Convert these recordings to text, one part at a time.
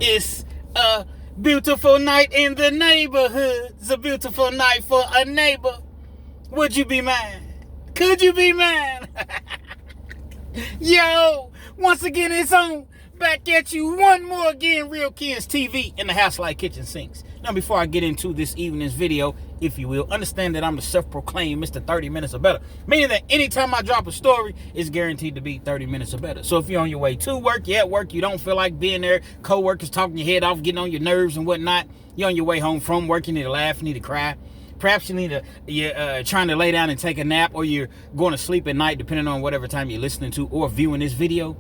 It's a beautiful night in the neighborhood. It's a beautiful night for a neighbor. Would you be mine? Could you be mine? Yo, once again, it's on. Back at you one more again, Real Kids TV in the house like kitchen sinks. Now, before I get into this evening's video, if you will, understand that I'm the self-proclaimed Mr. 30 Minutes or Better. Meaning that anytime I drop a story, it's guaranteed to be 30 minutes or better. So if you're on your way to work, you're at work, you don't feel like being there, co-workers talking your head off, getting on your nerves and whatnot, you're on your way home from work, you need to laugh, you need to cry. Perhaps you need to, you're trying to lay down and take a nap, or you're going to sleep at night, depending on whatever time you're listening to or viewing this video.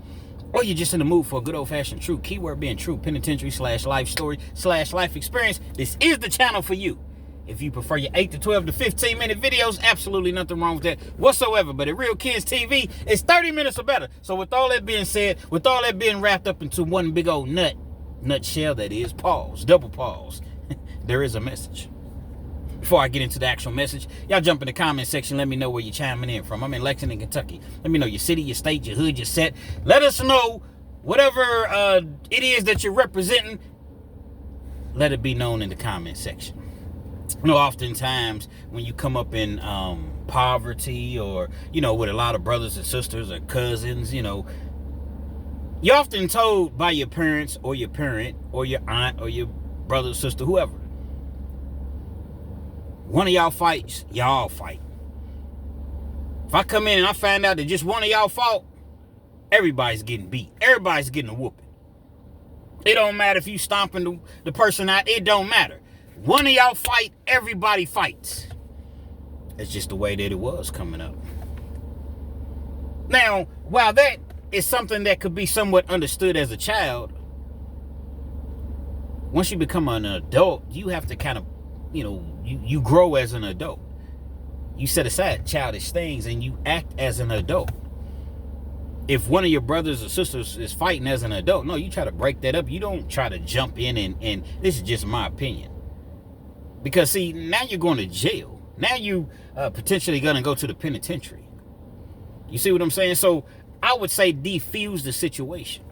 Or you're just in the mood for a good old-fashioned true, keyword being true, penitentiary / life story / life experience. This is the channel for you. If you prefer your 8 to 12 to 15-minute videos, absolutely nothing wrong with that whatsoever. But at Real Kids TV, it's 30 minutes or better. So with all that being said, with all that being wrapped up into one big old nutshell, that is, pause, double pause, there is a message. Before I get into the actual message, y'all jump in the comment section. Let me know where you're chiming in from. I'm in Lexington, Kentucky. Let me know your city, your state, your hood, your set. Let us know whatever it is that you're representing. Let it be known in the comment section. You know, oftentimes when you come up in poverty, or, you know, with a lot of brothers and sisters or cousins, you know, you're often told by your parents or your parent or your aunt or your brother or sister, whoever, one of y'all fights, y'all fight. If I come in and I find out that just one of y'all fought, everybody's getting beat. Everybody's getting a whooping. It don't matter if you stomping the person out. It don't matter. One of y'all fight, everybody fights. That's just the way that it was coming up. Now, while that is something that could be somewhat understood as a child, once you become an adult, you have to kind of, you know, you grow as an adult. You set aside childish things and you act as an adult. If one of your brothers or sisters is fighting as an adult, no, you try to break that up. You don't try to jump in and this is just my opinion. Because, see, now you're going to jail. Now you potentially going to go to the penitentiary. You see what I'm saying? So I would say defuse the situation.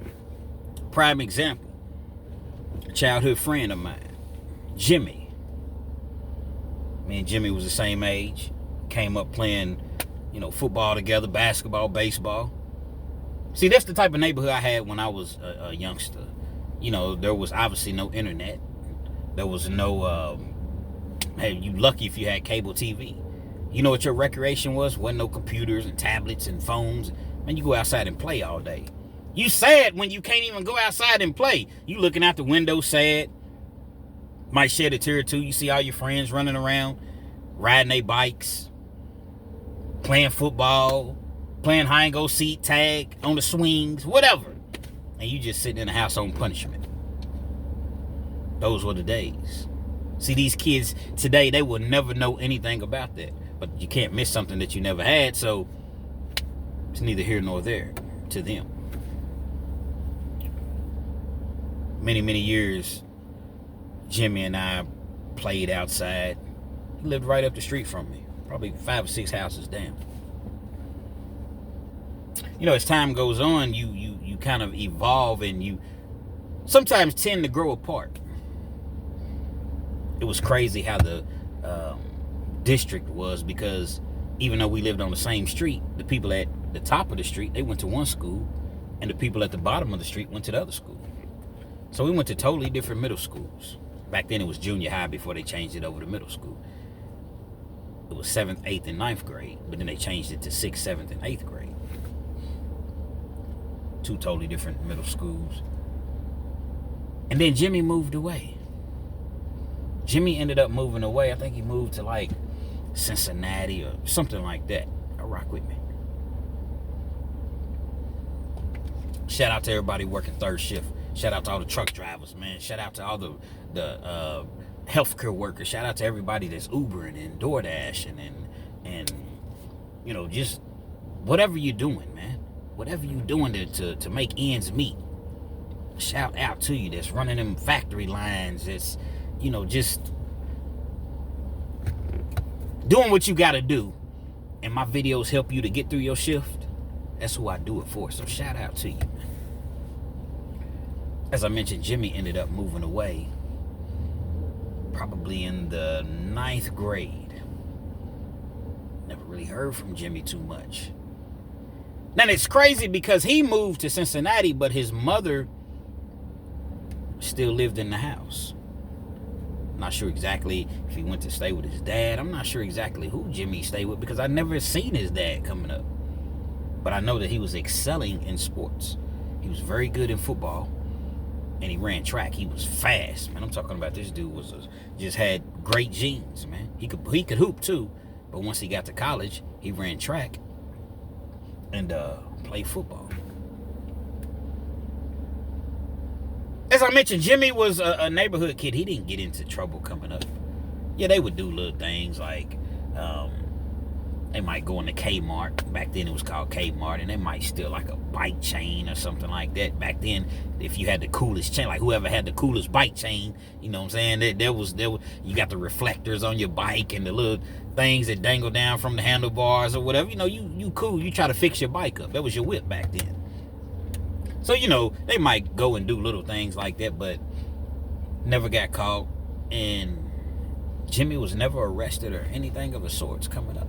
Prime example, a childhood friend of mine, Jimmy. Me and Jimmy was the same age. Came up playing, you know, football together, basketball, baseball. See, that's the type of neighborhood I had when I was a youngster. You know, there was obviously no internet. There was no, hey, you lucky if you had cable TV. You know what your recreation was? Wasn't no computers and tablets and phones. Man, you go outside and play all day. You sad when you can't even go outside and play. You looking out the window sad. Might shed a tear or two. You see all your friends running around, riding their bikes, playing football, playing hide and go seek, tag, on the swings, whatever. And you just sitting in the house on punishment. Those were the days. See, these kids today, they will never know anything about that. But you can't miss something that you never had, so it's neither here nor there to them. Many, many years, Jimmy and I played outside. He lived right up the street from me, probably 5 or 6 houses down. You know, as time goes on, you kind of evolve and you sometimes tend to grow apart. It was crazy how the district was, because even though we lived on the same street, the people at the top of the street, they went to one school, and the people at the bottom of the street went to the other school. So we went to totally different middle schools. Back then it was junior high before they changed it over to middle school. It was 7th, 8th, and 9th grade, but then they changed it to 6th, 7th, and 8th grade. 2 totally different middle schools. And then Jimmy moved away. Jimmy ended up moving away. I think he moved to like Cincinnati or something like that. Rock with me. Shout out to everybody working third shift. Shout out to all the truck drivers, man. Shout out to all the healthcare workers. Shout out to everybody that's Ubering and DoorDashing and you know, just whatever you're doing, man. Whatever you're doing to make ends meet. Shout out to you that's running them factory lines. That's, you know, just doing what you got to do. And my videos help you to get through your shift. That's who I do it for. So shout out to you, man. As I mentioned, Jimmy ended up moving away probably in the 9th grade. Never really heard from Jimmy too much. Now, it's crazy because he moved to Cincinnati, but his mother still lived in the house. Not sure exactly if he went to stay with his dad. I'm not sure exactly who Jimmy stayed with because I never seen his dad coming up. But I know that he was excelling in sports. He was very good in football, and he ran track. He was fast, man. I'm talking about this dude just had great genes, man. He could hoop too, but once he got to college, he ran track and played football. As I mentioned, Jimmy was a neighborhood kid. He didn't get into trouble coming up. Yeah, they would do little things like they might go into Kmart. Back then it was called Kmart, and they might steal like a bike chain or something like that. Back then, if you had the coolest chain, like whoever had the coolest bike chain, you know what I'm saying? There was you got the reflectors on your bike and the little things that dangle down from the handlebars or whatever. You know, you cool. You try to fix your bike up. That was your whip back then. So, you know, they might go and do little things like that, but never got caught. And Jimmy was never arrested or anything of the sorts coming up.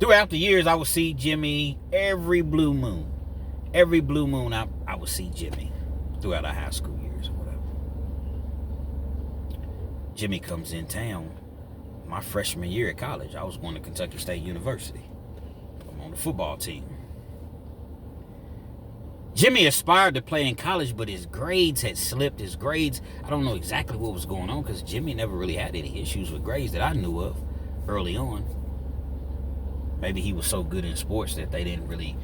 Throughout the years, I would see Jimmy every blue moon. Every blue moon, I would see Jimmy throughout our high school years or whatever. Jimmy comes in town my freshman year at college. I was going to Kentucky State University. I'm on the football team. Jimmy aspired to play in college, but his grades had slipped. I don't know exactly what was going on because Jimmy never really had any issues with grades that I knew of early on. Maybe he was so good in sports that they didn't really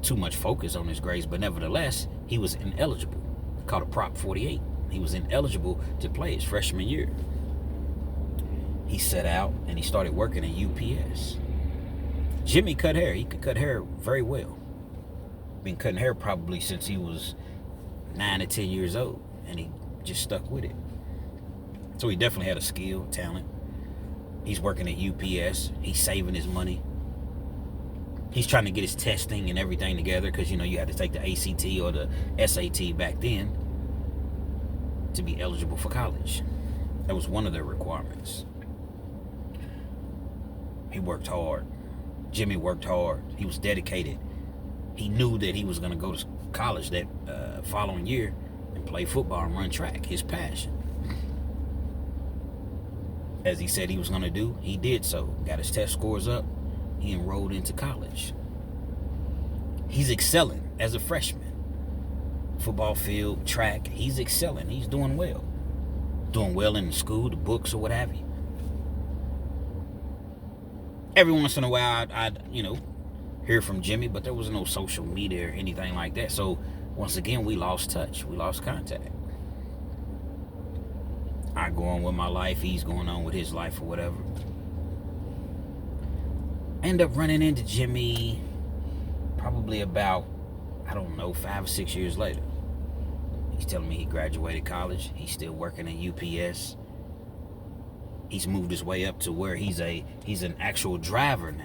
too much focus on his grades, but nevertheless, he was ineligible. Called a Prop 48. He was ineligible to play his freshman year. He set out and he started working at UPS. Jimmy cut hair. He could cut hair very well. Been cutting hair probably since he was 9 or 10 years old, and he just stuck with it. So he definitely had a skill, talent. He's working at UPS. He's saving his money. He's trying to get his testing and everything together because, you know, you had to take the ACT or the SAT back then to be eligible for college. That was one of their requirements. He worked hard. Jimmy worked hard. He was dedicated. He knew that he was going to go to college that following year and play football and run track, his passion. As he said he was going to do, he did so. Got his test scores up. He enrolled into college. He's excelling as a freshman. Football field, track, he's excelling. He's doing well. Doing well in the school, the books, or what have you. Every once in a while, I'd hear from Jimmy, but there was no social media or anything like that. So once again, we lost touch. We lost contact. I go on with my life. He's going on with his life or whatever. End up running into Jimmy probably about, 5 or 6 years later. He's telling me he graduated college. He's still working at UPS. He's moved his way up to where he's an actual driver now.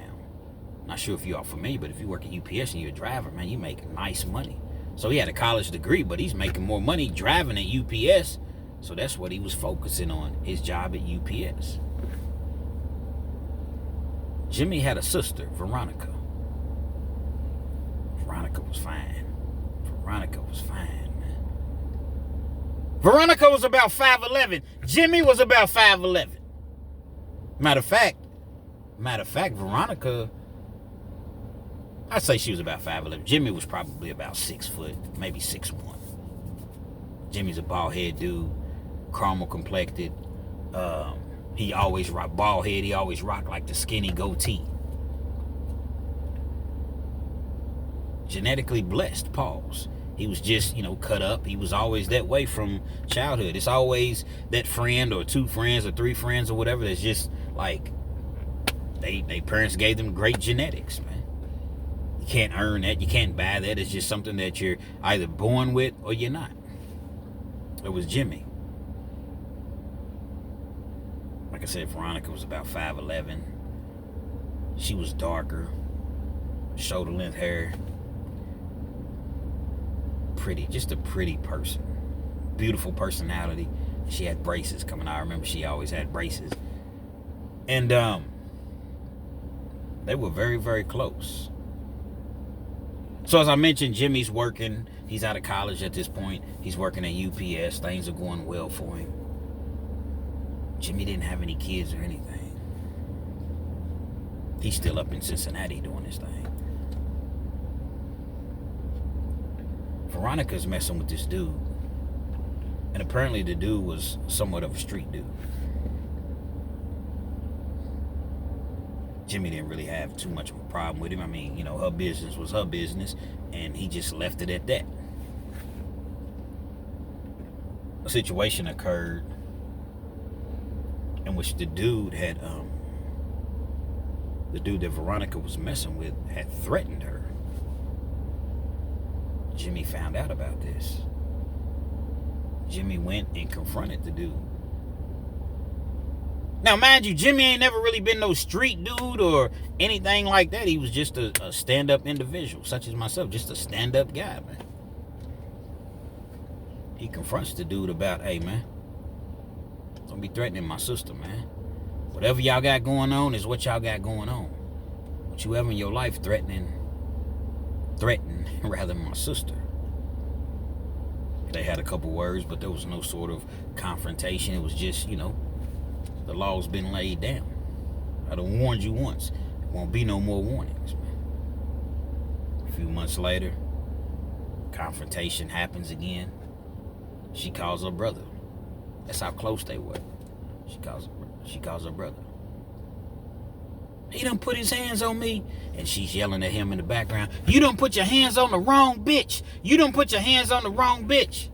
Not sure if you are familiar, but if you work at UPS and you're a driver, man, you make nice money. So he had a college degree, but he's making more money driving at UPS. So that's what he was focusing on, his job at UPS. Jimmy had a sister, Veronica. Veronica was fine, man. Veronica was about 5'11". Jimmy was about 5'11". Matter of fact, Veronica, I'd say she was about 5'11". Jimmy was probably about 6 foot, maybe 6'1". Jimmy's a bald head dude, caramel complected. He always rocked bald head. He always rocked like the skinny goatee. Genetically blessed, pause. He was just, cut up. He was always that way from childhood. It's always that friend or 2 friends or 3 friends or whatever that's just like they parents gave them great genetics, man. You can't earn that. You can't buy that. It's just something that you're either born with or you're not. It was Jimmy. Like I said, Veronica was about 5'11". She was darker, shoulder length hair. just a pretty person. Beautiful personality. She had braces coming out. I remember she always had braces. And they were very, very close. So as I mentioned, Jimmy's working. He's out of college at this point. He's working at UPS. Things are going well for him. Jimmy didn't have any kids or anything. He's still up in Cincinnati doing his thing. Veronica's messing with this dude. And apparently the dude was somewhat of a street dude. Jimmy didn't really have too much of a problem with him. I mean, her business was her business, and he just left it at that. A situation occurred in which the dude that Veronica was messing with had threatened her. Jimmy found out about this. Jimmy went and confronted the dude. Now, mind you, Jimmy ain't never really been no street dude or anything like that. He was just a stand-up individual, such as myself, just a stand-up guy, man. He confronts the dude about, hey, man, don't be threatening my sister, man. Whatever y'all got going on is what y'all got going on. What you have in your life threaten rather my sister. They had a couple words, but there was no sort of confrontation. It was just, the law's been laid down. I done warned you once. There won't be no more warnings, man. A few months later, confrontation happens again. She calls her brother. That's how close they were. She calls her brother. He done put his hands on me. And she's yelling at him in the background. You done put your hands on the wrong bitch. You done put your hands on the wrong bitch.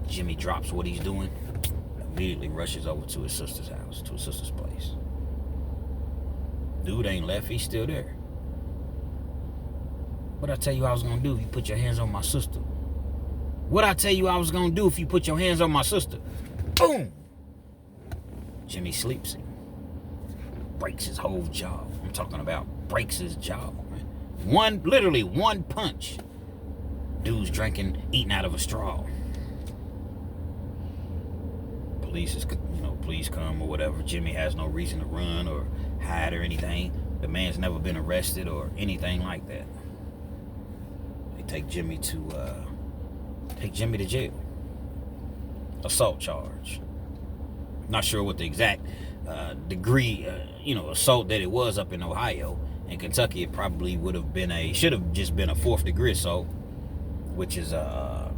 Jimmy drops what he's doing. Immediately rushes over to his sister's house, to his sister's place. Dude ain't left. He's still there. What I tell you I was going to do if you put your hands on my sister? What I tell you I was going to do if you put your hands on my sister? Boom! Jimmy sleeps him. Breaks his whole jaw. I'm talking about breaks his jaw, man. Literally one punch. Dude's eating out of a straw. Police come or whatever. Jimmy has no reason to run or hide or anything. The man's never been arrested or anything like that. They take Jimmy to jail. Assault charge. Not sure what the exact degree, assault that it was up in Ohio. In Kentucky, it probably should have just been a 4th degree assault, which is a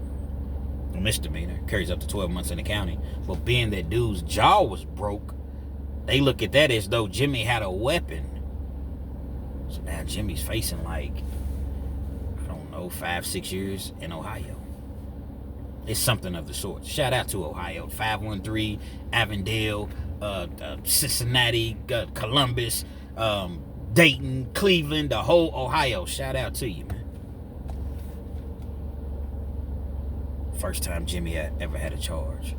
misdemeanor. Carries up to 12 months in the county. But being that dude's jaw was broke, they look at that as though Jimmy had a weapon. So now Jimmy's facing 5-6 years in Ohio. It's something of the sort. Shout out to Ohio. 513, Avondale, Cincinnati, Columbus, Dayton, Cleveland, the whole Ohio. Shout out to you, man. First time Jimmy ever had a charge.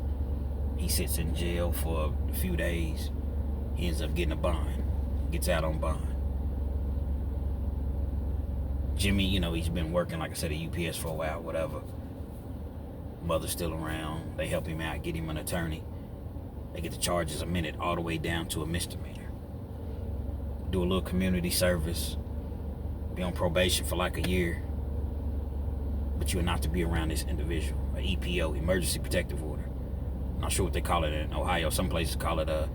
He sits in jail for a few days. He ends up getting a bond. Gets out on bond. Jimmy, he's been working, like I said, at UPS for a while, whatever. Mother's still around. They help him out, get him an attorney. They get the charges amended all the way down to a misdemeanor. Do a little community service. Be on probation for a year. But you are not to be around this individual. An EPO, Emergency Protective Order. Not sure what they call it in Ohio. Some places call it I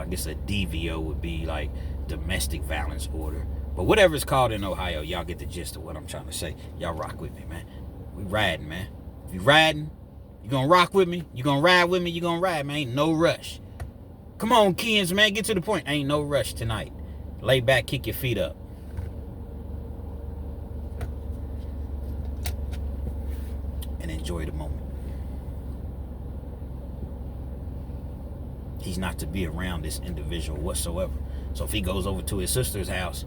guess a DVO would be domestic violence order. But whatever it's called in Ohio, y'all get the gist of what I'm trying to say. Y'all rock with me, man. We riding, man. If you riding, you gonna rock with me? You gonna ride with me? You gonna ride, man. Ain't no rush. Come on, kids, man. Get to the point. Ain't no rush tonight. Lay back, kick your feet up. And enjoy the moment. He's not to be around this individual whatsoever. So if he goes over to his sister's house,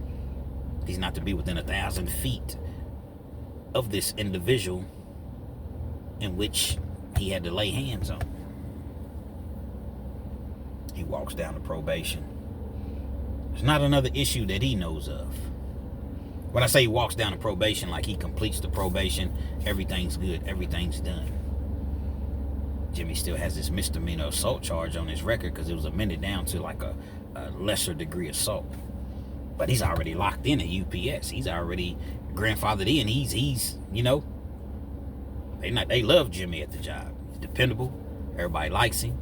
he's not to be within 1,000 feet of this individual in which he had to lay hands on. He walks down to probation. There's not another issue that he knows of. When I say he walks down to probation, like he completes the probation, everything's good, everything's done. Jimmy still has this misdemeanor assault charge on his record because it was amended down to like a lesser degree assault. But he's already locked in at UPS. He's already grandfathered in. He's you know, they love Jimmy at the job. He's dependable. Everybody likes him.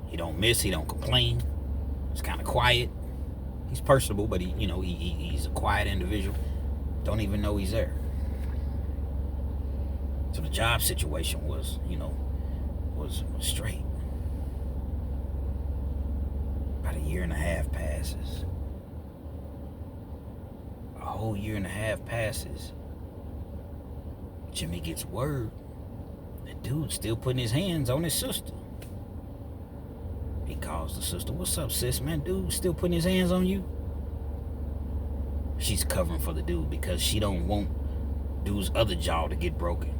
He don't miss. He don't complain. He's kind of quiet. He's personable, but he's a quiet individual. Don't even know he's there. So the job situation was straight. About a year and a half passes. A whole year and a half passes. Jimmy gets word that dude's still putting his hands on his sister. He calls the sister, "What's up, sis, man? Dude still putting his hands on you?" She's covering for the dude because she don't want dude's other jaw to get broken.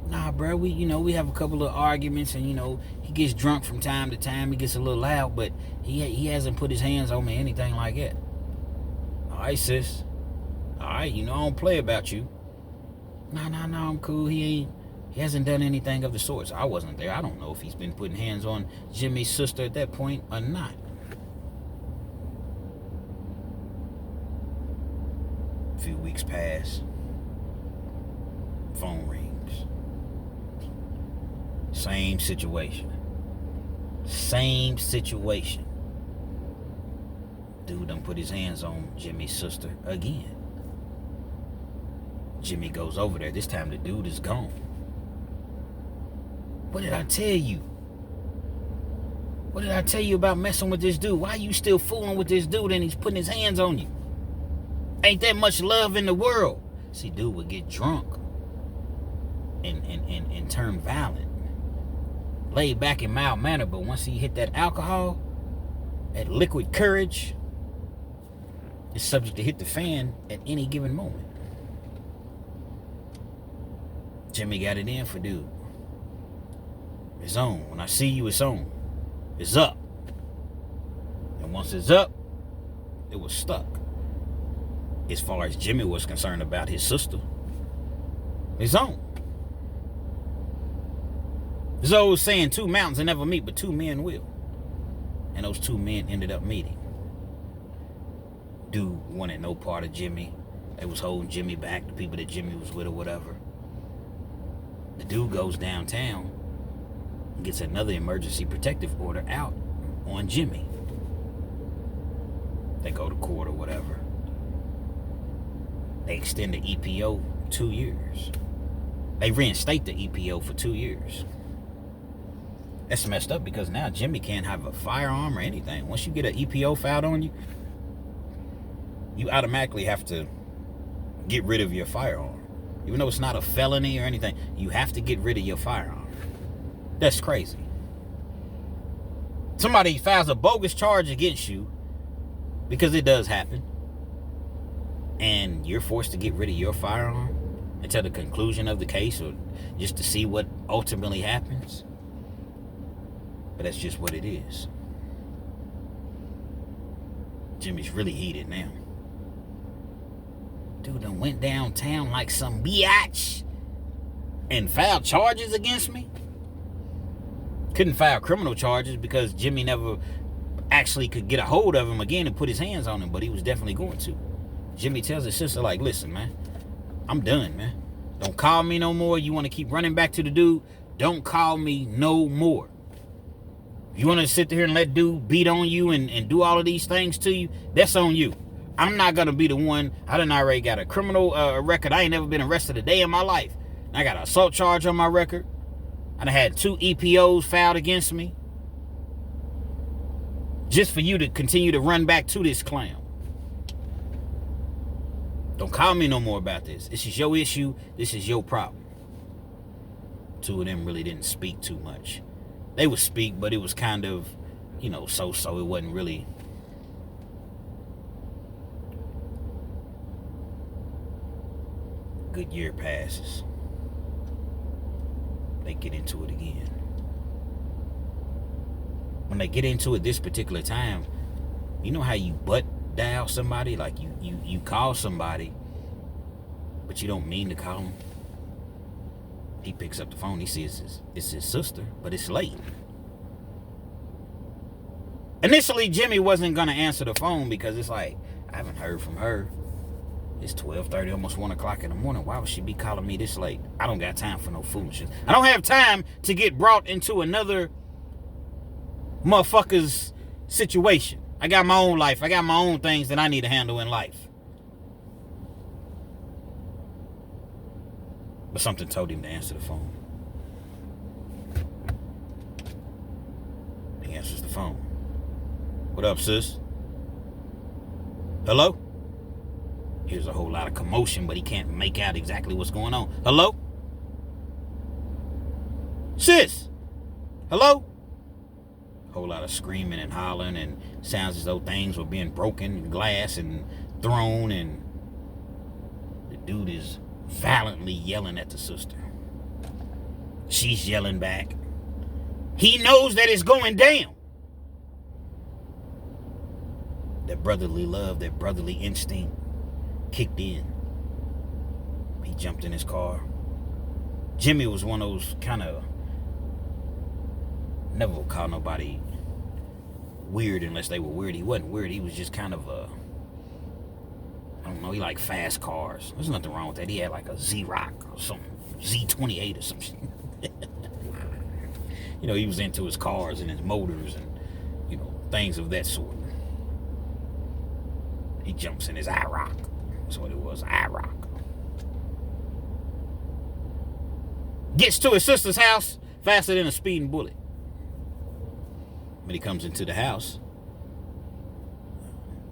"Nah, bro, we have a couple of arguments, and he gets drunk from time to time. He gets a little loud, but he hasn't put his hands on me, anything like that." "All right, sis. All right, I don't play about you." No, I'm cool. He hasn't done anything of the sort. So I wasn't there. I don't know if he's been putting hands on Jimmy's sister at that point or not. A few weeks pass. Phone rings. Same situation. Dude done put his hands on Jimmy's sister again. Jimmy goes over there. This time the dude is gone. "What did I tell you? What did I tell you about messing with this dude? Why are you still fooling with this dude and he's putting his hands on you? Ain't that much love in the world?" See, dude would get drunk and turn violent. Laid back in mild manner, but once he hit that alcohol, that liquid courage, is subject to hit the fan at any given moment. Jimmy got it in for dude. It's on. When I see you, it's on. It's up. And once it's up, it was stuck. As far as Jimmy was concerned about his sister, it's on. There's old saying, 2 mountains will never meet, but 2 men will. And those 2 men ended up meeting. Dude wanted no part of Jimmy. They was holding Jimmy back, the people that Jimmy was with or whatever. The dude goes downtown and gets another emergency protective order out on Jimmy. They go to court or whatever. They extend the EPO 2 years. They reinstate the EPO for 2 years. That's messed up because now Jimmy can't have a firearm or anything. Once you get an EPO filed on you, you automatically have to get rid of your firearm. Even though it's not a felony or anything, you have to get rid of your firearm. That's crazy. Somebody files a bogus charge against you, because it does happen, and you're forced to get rid of your firearm until the conclusion of the case, or just to see what ultimately happens. But that's just what it is. Jimmy's really heated now. Dude done went downtown like some biatch and filed charges against me. Couldn't file criminal charges because Jimmy never actually could get a hold of him again and put his hands on him, but he was definitely going to. Jimmy tells his sister, like, "Listen, man, I'm done, man. Don't call me no more. You want to keep running back to the dude? Don't call me no more. If you want to sit there and let dude beat on you and do all of these things to you, that's on you. I'm not going to be the one. I done already got a criminal record. I ain't never been arrested a day in my life. I got an assault charge on my record. I done had 2 EPOs filed against me. Just for you to continue to run back to this clown. Don't call me no more about this. This is your issue. This is your problem." 2 of them really didn't speak too much. They would speak, but it was kind of, so-so. It wasn't really. Good year passes. They get into it again. When they get into it this particular time, you know how you butt dial somebody, like you call somebody, but you don't mean to call him. He picks up the phone. He sees it's his sister, but it's late. Initially, Jimmy wasn't going to answer the phone because it's like, I haven't heard from her. It's 12:30, almost 1 o'clock in the morning. Why would she be calling me this late? I don't got time for no foolishness. I don't have time to get brought into another motherfucker's situation. I got my own life. I got my own things that I need to handle in life. But something told him to answer the phone. He answers the phone. What up, sis? Hello? Here's a whole lot of commotion, but he can't make out exactly what's going on. Hello? Sis? Hello? Whole lot of screaming and hollering, and sounds as though things were being broken, and glass and thrown, and the dude is violently yelling at the sister. She's yelling back. He knows that it's going down. That brotherly love, that brotherly instinct kicked in. He jumped in his car. Jimmy was one of those kind of, never would call nobody weird unless they were weird. He wasn't weird. He was just kind of I don't know, he liked fast cars. There's nothing wrong with that. He had like a Z-Rock or something, Z28 or something. You know, he was into his cars and his motors and, you know, things of that sort. He jumps in his IROC. That's what it was, IROC. Gets to his sister's house faster than a speeding bullet. When he comes into the house,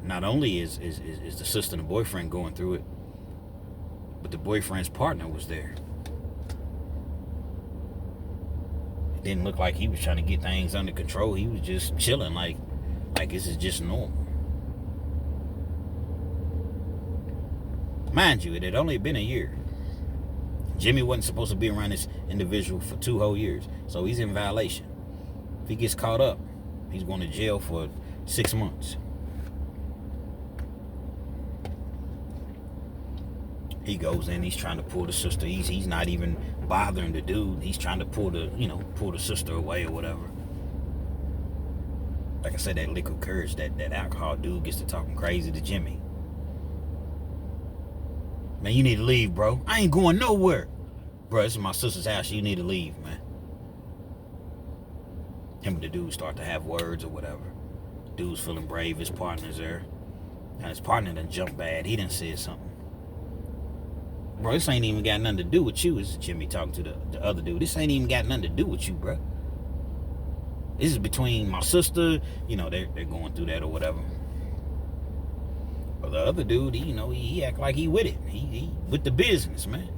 not only is the sister and the boyfriend going through it, but the boyfriend's partner was there. It didn't look like he was trying to get things under control. He was just chilling like this is just normal. Mind you, it had only been a year. Jimmy wasn't supposed to be around this individual for 2 whole years, so he's in violation. If he gets caught up, he's going to jail for 6 months. He goes in, he's trying to pull the sister. He's not even bothering the dude. He's trying to pull the sister away or whatever. Like I said, that liquid courage, that alcohol dude gets to talking crazy to Jimmy. Man, you need to leave, bro. I ain't going nowhere. Bro, this is my sister's house. You need to leave, man. Him and the dude start to have words or whatever. Dude's feeling brave. His partner's there. And his partner done jumped bad. He done said something. Bro, this ain't even got nothing to do with you. This is Jimmy talking to the other dude. This ain't even got nothing to do with you, bro. This is between my sister. You know, they're going through that or whatever. But the other dude, he act like he with it. He with the business, man.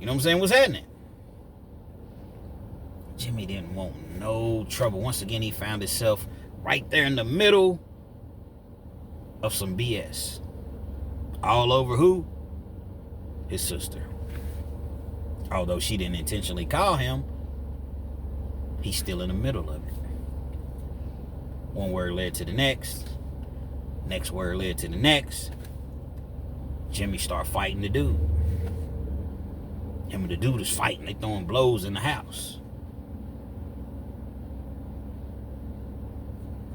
You know what I'm saying? What's happening? Jimmy didn't want no trouble. Once again, he found himself right there in the middle of some BS. All over who? His sister. Although she didn't intentionally call him, he's still in the middle of it. One word led to the next. Next word led to the next. Jimmy started fighting the dude. Him and the dude is fighting. They throwing blows in the house.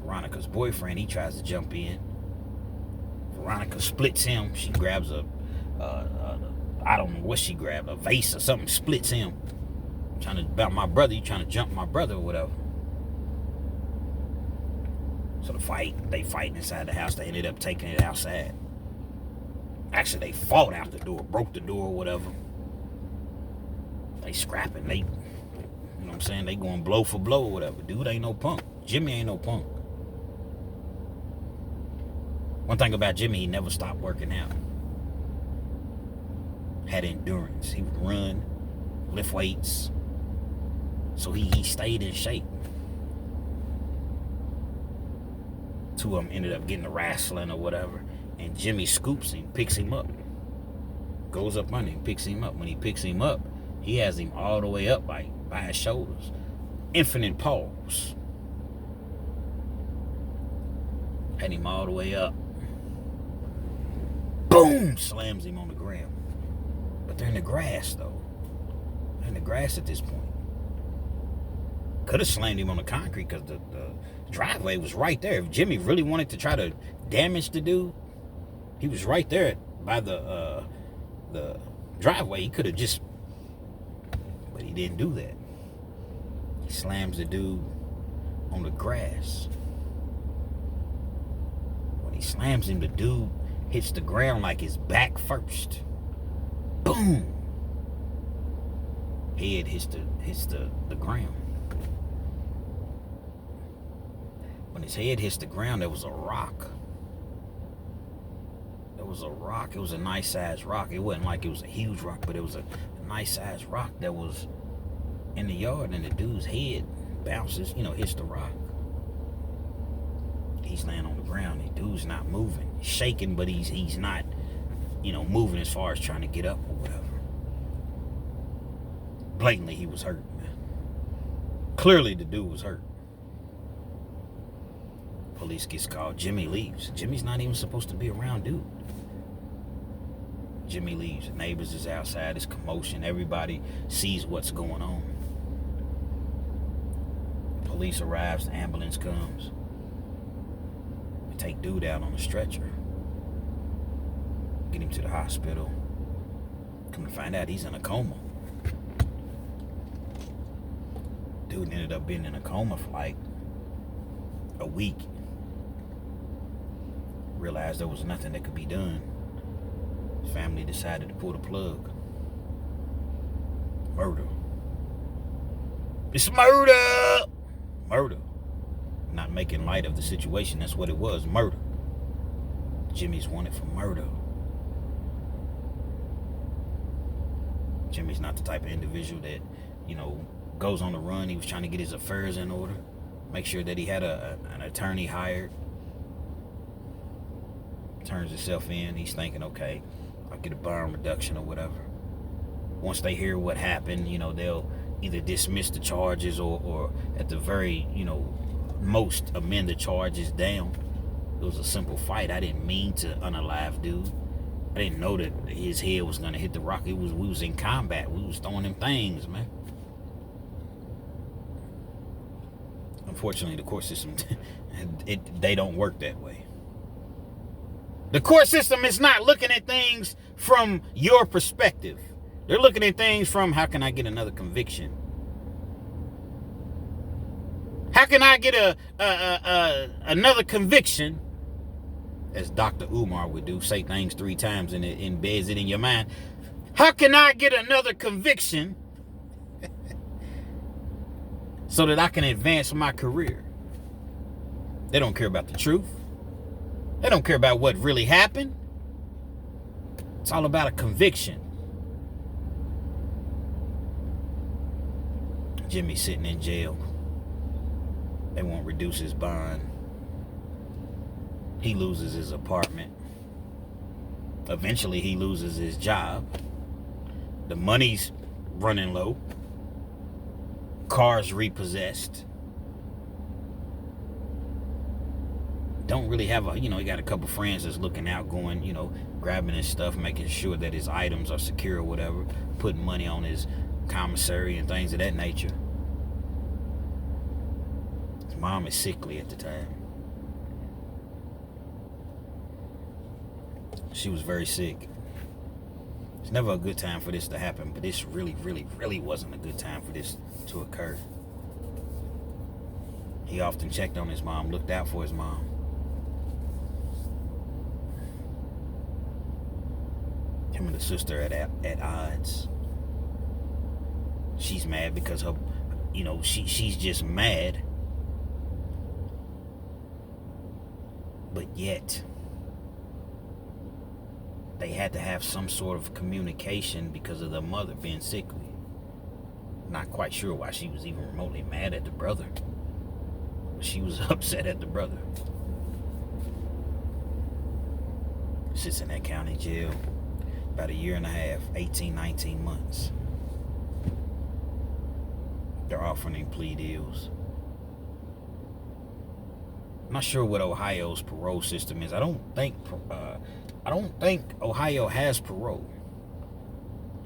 Veronica's boyfriend, he tries to jump in. Veronica splits him. She grabs I don't know what she grabbed, a vase or something, splits him. About my brother, you trying to jump my brother or whatever. So they fight inside the house. They ended up taking it outside. Actually, they fought out the door, broke the door or whatever. They scrapping, you know what I'm saying? They going blow for blow or whatever. Dude ain't no punk. Jimmy ain't no punk. One thing about Jimmy, he never stopped working out. Had endurance. He would run, lift weights. So he stayed in shape. Two of them ended up getting a wrestling or whatever. And Jimmy scoops him, picks him up. Goes up under him, picks him up. When he picks him up, he has him all the way up by his shoulders. Infinite pause. Had him all the way up. Boom! Slams him on the ground. But they're in the grass, though. They're in the grass at this point. Could have slammed him on the concrete because the driveway was right there. If Jimmy really wanted to try to damage the dude, he was right there by the driveway. He could have just, but he didn't do that. He slams the dude on the grass. When he slams him, the dude hits the ground like his back first. Boom! Head hits the ground. When his head hits the ground, there was a rock. There was a rock. It was a nice sized rock. It wasn't like it was a huge rock, but it was a nice sized rock that was in the yard, and the dude's head bounces, hits the rock. He's laying on the ground. The dude's not moving. He's shaking, but he's not, moving as far as trying to get up or whatever. Blatantly, he was hurt, man. Clearly, the dude was hurt. Police gets called. Jimmy leaves. Jimmy's not even supposed to be around dude. Jimmy leaves. The neighbors is outside. It's commotion. Everybody sees what's going on. Police arrives. The ambulance comes. They take dude out on a stretcher. Get him to the hospital. Come to find out he's in a coma. Dude ended up being in a coma for like a week. Realized there was nothing that could be done. His family decided to pull the plug. Murder. It's murder! Murder. Not making light of the situation. That's what it was. Murder. Jimmy's wanted for murder. Jimmy's not the type of individual that, goes on the run. He was trying to get his affairs in order. Make sure that he had an attorney hired. Turns himself in. He's thinking, okay, I'll get a bond reduction or whatever. Once they hear what happened, they'll either dismiss the charges or at the very, most amend the charges down. It was a simple fight. I didn't mean to unalive dude. I didn't know that his head was going to hit the rock. We was in combat. We was throwing them things, man. Unfortunately, the court system, they don't work that way. The court system is not looking at things from your perspective. They're looking at things from, how can I get another conviction? How can I get another conviction? As Dr. Umar would do, say things 3 times and it embeds it in your mind. How can I get another conviction so that I can advance my career? They don't care about the truth. They don't care about what really happened. It's all about a conviction. Jimmy's sitting in jail. They won't reduce his bond. He loses his apartment. Eventually, he loses his job. The money's running low. Car's repossessed. Don't really have he got a couple friends that's looking out, going, grabbing his stuff, making sure that his items are secure or whatever, putting money on his commissary and things of that nature. His mom is sickly at the time. She was very sick. It's never a good time for this to happen, but this really, really, really wasn't a good time for this to occur. He often checked on his mom, looked out for his mom. Him and the sister at odds. She's mad because her, she's just mad. But yet, they had to have some sort of communication because of the mother being sickly. Not quite sure why she was even remotely mad at the brother. But she was upset at the brother. Sits in that county jail about a year and a half, 18, 19 months. They're offering him plea deals. I'm not sure what Ohio's parole system is. I don't think I don't think Ohio has parole.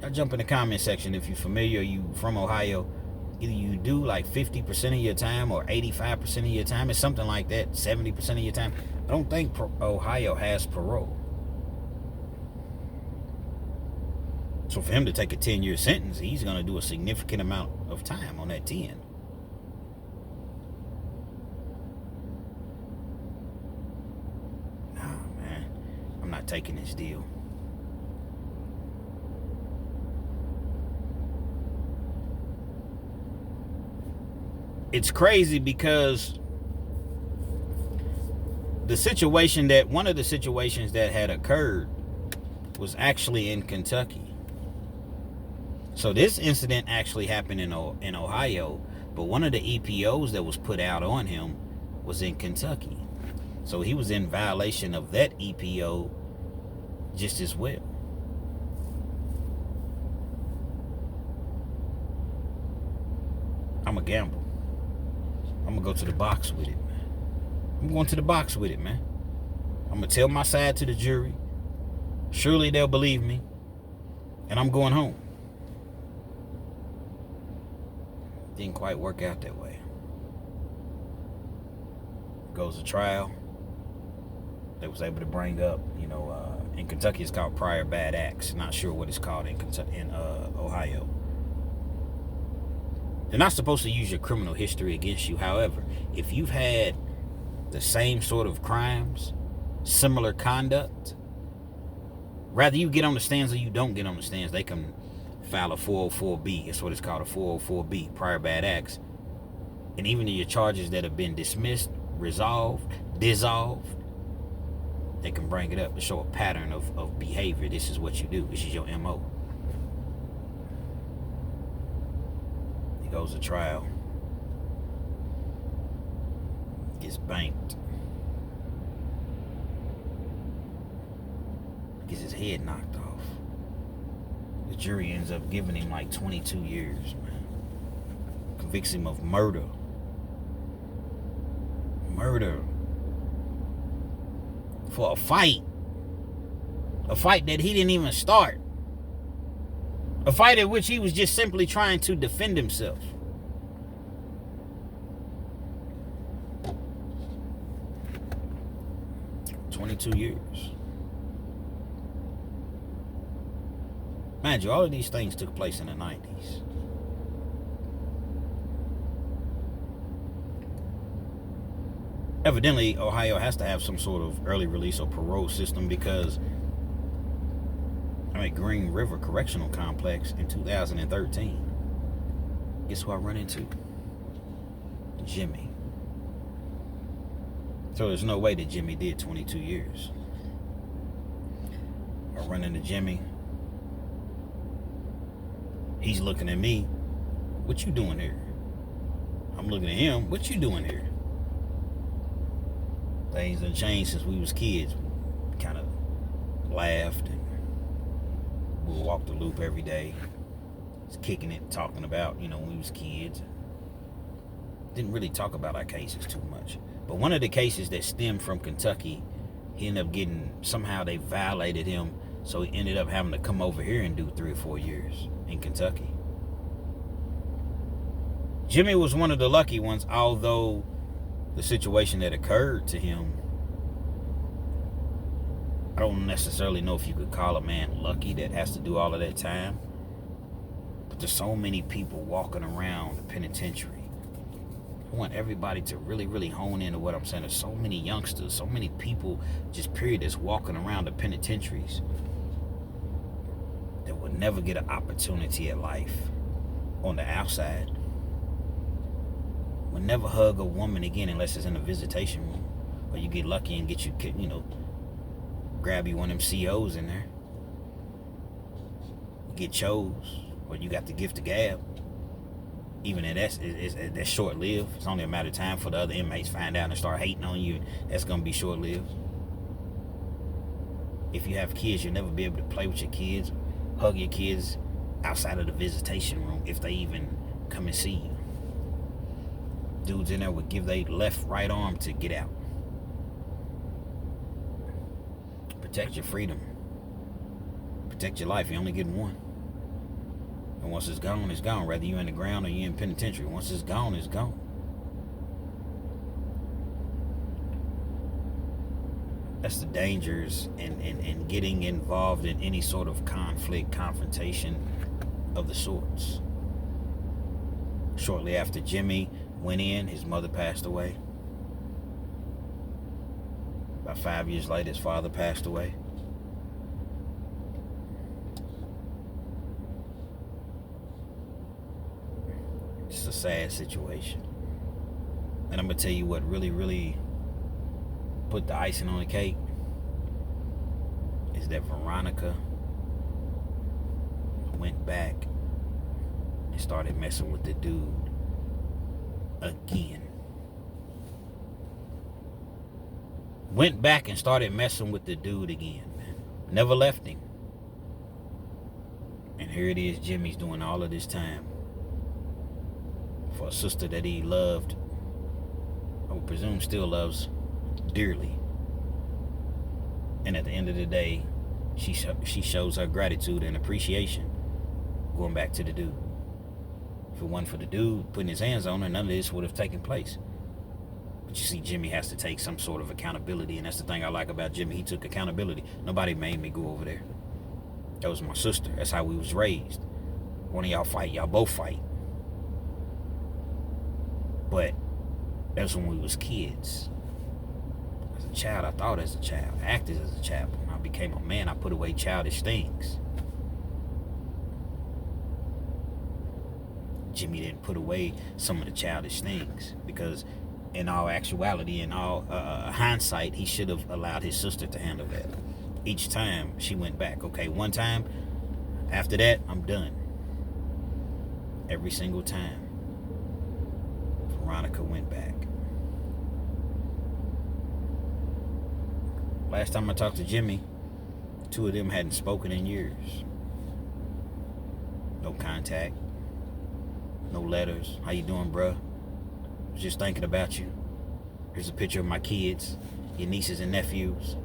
Y'all jump in the comment section if you're familiar, you from Ohio. Either you do like 50% of your time or 85% of your time. It's something like that, 70% of your time. I don't think Ohio has parole. So for him to take a 10-year sentence, he's going to do a significant amount of time on that 10. Nah, man. I'm not taking this deal. It's crazy because one of the situations that had occurred was actually in Kentucky. So this incident actually happened in Ohio, but one of the EPOs that was put out on him was in Kentucky. So he was in violation of that EPO just as well. I'm a gambler. I'm gonna go to the box with it, man. I'm going to the box with it, man. I'm gonna tell my side to the jury. Surely they'll believe me. And I'm going home. Didn't quite work out that way. Goes to trial. They was able to bring up, in Kentucky it's called prior bad acts. Not sure what it's called in Ohio. They're not supposed to use your criminal history against you. However, if you've had the same sort of crimes, similar conduct, rather you get on the stands or you don't get on the stands, they can file a 404B. That's what it's called, a 404B, prior bad acts. And even your charges that have been dismissed, resolved, dissolved, they can bring it up to show a pattern of behavior. This is what you do. This is your MO. He goes to trial. Gets banked. Gets his head knocked off. The jury ends up giving him like 22 years, man. Convicts him of murder. Murder. For a fight. A fight that he didn't even start. A fight in which he was just simply trying to defend himself. "22 years. Mind you, all of these things took place in the 90s. Evidently, Ohio has to have some sort of early release or parole system because I'm at Green River Correctional Complex in 2013. Guess who I run into? Jimmy. So there's no way that Jimmy did 22 years. I run into Jimmy. He's looking at me. "What you doing here?" I'm looking at him. "What you doing here?" Things have changed since we was kids. Kind of laughed and we'll walk the loop every day. Just kicking it, talking about, when we was kids. Didn't really talk about our cases too much. But one of the cases that stemmed from Kentucky, he ended up somehow they violated him, so he ended up having to come over here and do 3 or 4 years in Kentucky. Jimmy was one of the lucky ones, although the situation that occurred to him, I don't necessarily know if you could call a man lucky that has to do all of that time. But there's so many people walking around the penitentiary. I want everybody to really, really hone into what I'm saying. There's so many youngsters, so many people, just period, that's walking around the penitentiaries that will never get an opportunity at life on the outside. Will never hug a woman again unless it's in a visitation room. Or you get lucky and get you, grab you one of them COs in there. You get chose, or you got the gift of gab. Even if that's short-lived. It's only a matter of time for the other inmates find out and start hating on you. That's going to be short-lived. If you have kids, you'll never be able to play with your kids, hug your kids outside of the visitation room if they even come and see you. Dudes in there would give their right arm to get out. Protect your freedom. Protect your life. You only get one. And once it's gone, it's gone. Whether you're in the ground or you're in penitentiary. Once it's gone, it's gone. That's the dangers in getting involved in any sort of conflict, confrontation of the sorts. Shortly after Jimmy went in, his mother passed away. About 5 years later, his father passed away. It's a sad situation. And I'm going to tell you what really, really put the icing on the cake is that Veronica went back and started messing with the dude again. Went back and started messing with the dude again. Never left him. And here it is, Jimmy's doing all of this time for a sister that he loved, I would presume still loves dearly. And at the end of the day, she shows her gratitude and appreciation going back to the dude. If it wasn't for the dude putting his hands on her, none of this would have taken place. But you see, Jimmy has to take some sort of accountability, and that's the thing I like about Jimmy. He took accountability. Nobody made me go over there. That was my sister. That's how we was raised. One of y'all fight, y'all both fight. But that's when we was kids. As a child, I thought as a child, acted as a child. When I became a man, I put away childish things. Jimmy didn't put away some of the childish things because in all actuality, in all hindsight, he should have allowed his sister to handle that. Each time she went back. Okay, one time, after that, I'm done. Every single time, Veronica went back. Last time I talked to Jimmy, the two of them hadn't spoken in years. No contact. No letters. How you doing, bruh? Was just thinking about you. Here's a picture of my kids, your nieces and nephews.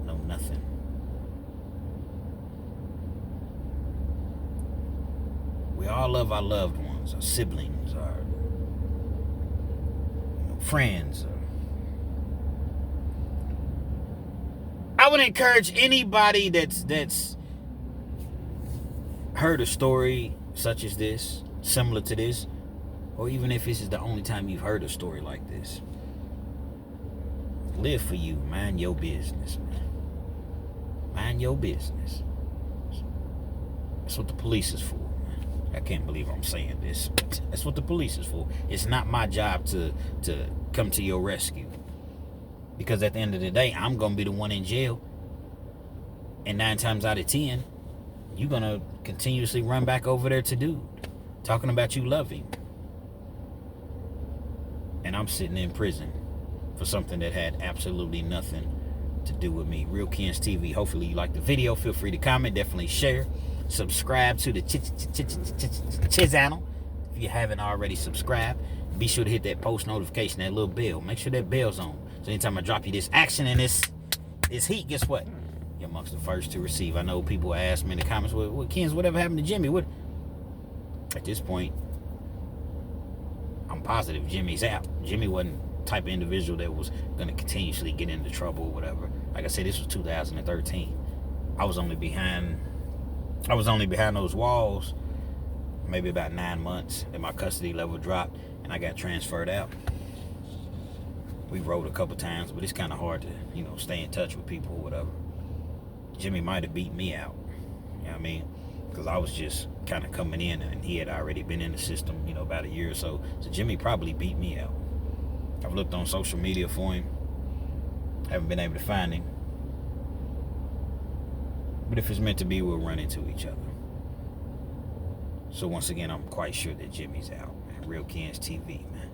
No, nothing. We all love our loved ones, our siblings, our friends. I would encourage anybody that's heard a story such as this, similar to this, or even if this is the only time you've heard a story like this, live for you. Mind your business, man. Mind your business. That's what the police is for, man. I can't believe I'm saying this, but that's what the police is for. It's not my job to come to your rescue. Because at the end of the day, I'm going to be the one in jail. And 9 times out of 10, you're going to continuously run back over there to dude, talking about you love him. And I'm sitting in prison for something that had absolutely nothing to do with me. Real Kens TV. Hopefully you like the video. Feel free to comment. Definitely share. Subscribe to the channel if you haven't already subscribed. Be sure to hit that post notification, that little bell. Make sure that bell's on. So anytime I drop you this action and this heat, guess what? You're amongst the first to receive. I know people ask me in the comments, what Kens, whatever happened to Jimmy? What? At this point, I'm positive Jimmy's out. Jimmy wasn't the type of individual that was going to continuously get into trouble or whatever. Like I said, this was 2013. I was only behind those walls maybe about 9 months, and my custody level dropped, and I got transferred out. We rode a couple times, but it's kind of hard to, stay in touch with people or whatever. Jimmy might have beat me out, you know what I mean? Because I was just kind of coming in, and he had already been in the system, about a year or so. So Jimmy probably beat me out. I've looked on social media for him. Haven't been able to find him. But if it's meant to be, we'll run into each other. So once again, I'm quite sure that Jimmy's out. Real Kens TV, man.